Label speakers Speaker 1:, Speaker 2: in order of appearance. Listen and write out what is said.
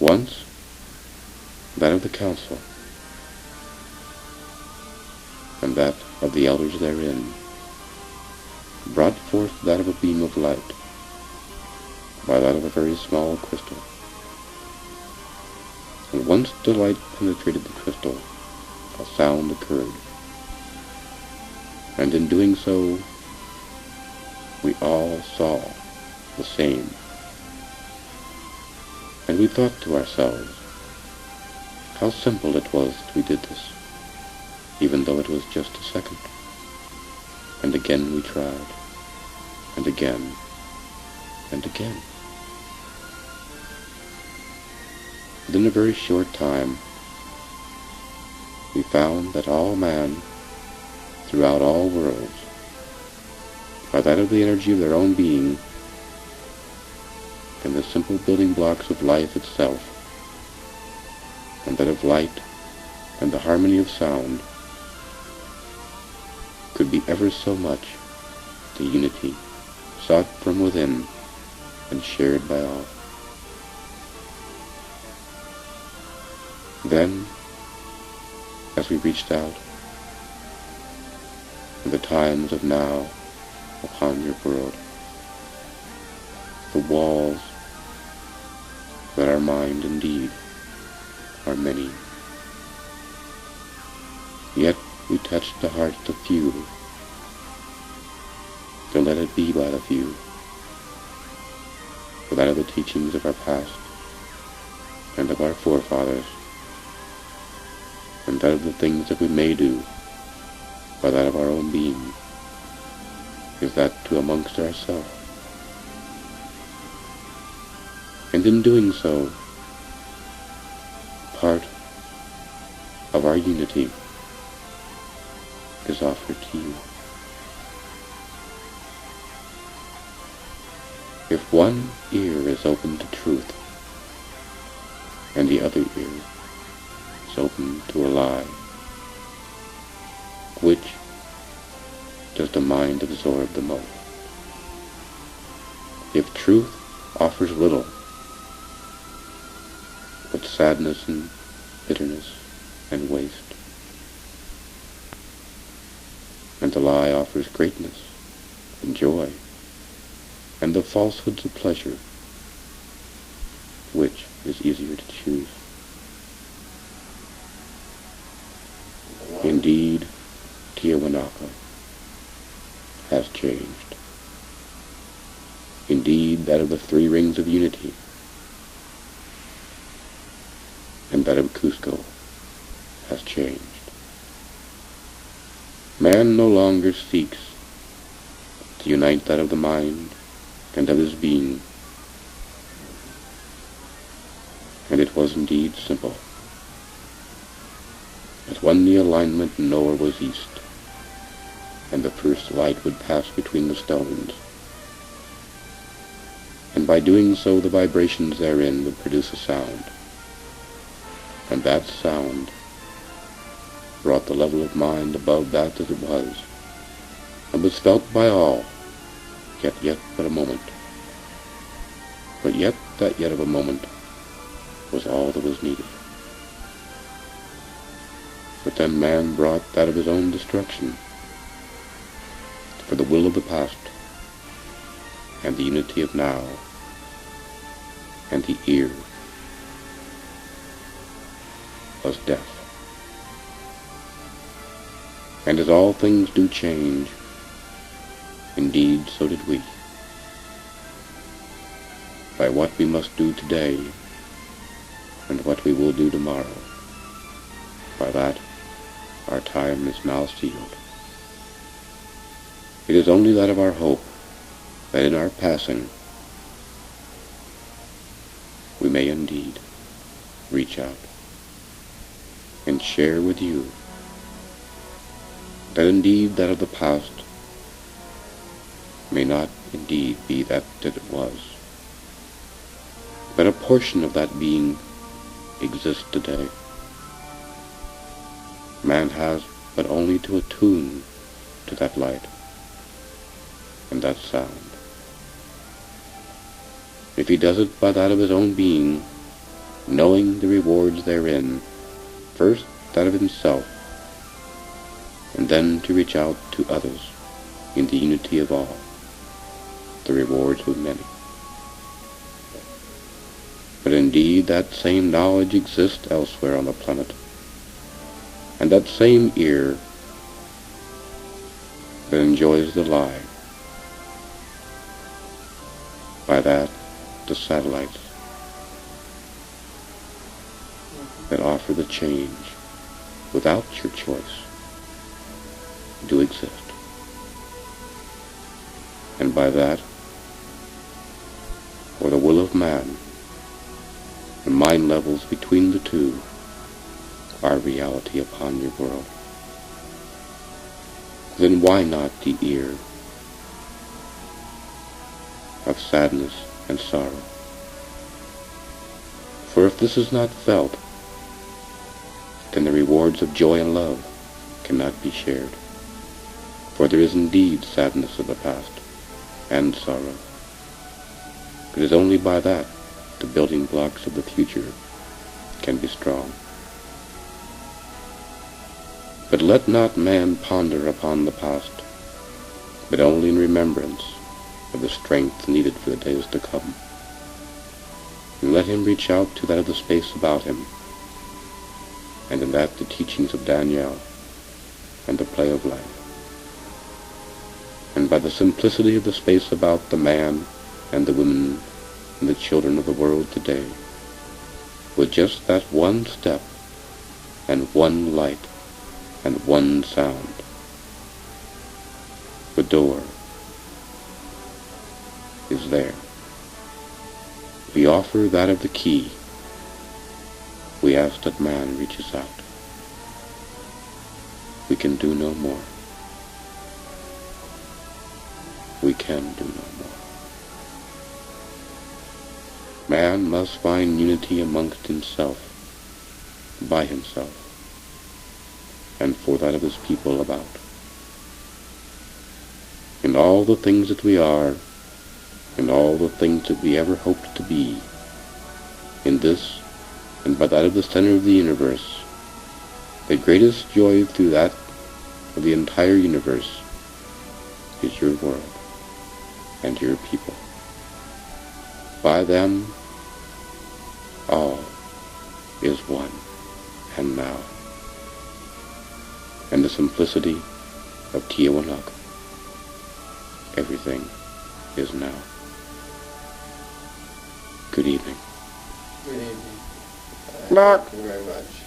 Speaker 1: Once, that of the council, and that of the elders therein, brought forth that of a beam of light, by that of a very small crystal. And once the light penetrated the crystal, a sound occurred, and in doing so, we all saw the same. And we thought to ourselves, how simple it was that we did this, even though it was just a second. And again we tried, and again, and again. Within a very short time, we found that all man, throughout all worlds, by that of the energy of their own being, and the simple building blocks of life itself, and that of light and the harmony of sound, could be ever so much the unity sought from within and shared by all. Then, as we reached out, in the times of now upon your world, the walls that our mind indeed are many, yet we touched the hearts of few, to let it be by the few, for that of the teachings of our past and of our forefathers, and that of the things that we may do by that of our own being, is that to amongst ourselves. And in doing so, part of our unity is offered to you. If one ear is open to truth, and the other ear is open to a lie, which does the mind absorb the most? If truth offers little, but sadness and bitterness and waste, and the lie offers greatness and joy, and the falsehoods of pleasure, which is easier to choose? Indeed, Tiawanaka has changed. Indeed, that of the 3 rings of unity, and that of Cusco has changed. Man no longer seeks to unite that of the mind and of his being, and it was indeed simple. But when the alignment nowhere was east, and the first light would pass between the stones, and by doing so the vibrations therein would produce a sound, and that sound brought the level of mind above that as it was, and was felt by all, yet but a moment. But yet that yet of a moment was all that was needed. But then man brought that of his own destruction, for the will of the past, and the unity of now, and the ear was death. And as all things do change, indeed so did we. By what we must do today, and what we will do tomorrow, by that our time is now sealed. It is only that of our hope that in our passing we may indeed reach out and share with you that indeed that of the past may not indeed be that it was, but a portion of that being exists today. Man has but only to attune to that light and that sound. If he does it by that of his own being, knowing the rewards therein, first that of himself, and then to reach out to others in the unity of all, the rewards with many. But indeed that same knowledge exists elsewhere on the planet, and that same ear that enjoys the lie, by that the satellites that offer the change without your choice do exist. And by that, or the will of man, the mind levels between the two are reality upon your world. Then why not the ear of sadness and sorrow? For if this is not felt, then the rewards of joy and love cannot be shared. For there is indeed sadness of the past and sorrow. It is only by that the building blocks of the future can be strong. But let not man ponder upon the past, but only in remembrance of the strength needed for the days to come. And let him reach out to that of the space about him, and in that the teachings of Daniel and the play of life. And by the simplicity of the space about the man and the women and the children of the world today, with just that one step and one light and one sound, the door is there. We offer that of the key. We ask that man reaches out. We can do no more. We can do no more. Man must find unity amongst himself, by himself, and for that of his people about. In all the things that we are, in all the things that we ever hoped to be, in this and by that of the center of the universe, the greatest joy through that of the entire universe is your world and your people. By them, all is one and now. And the simplicity of Tiahuanaco, everything is now. Good evening.
Speaker 2: Good evening.
Speaker 1: Mark.
Speaker 2: Thank you very much.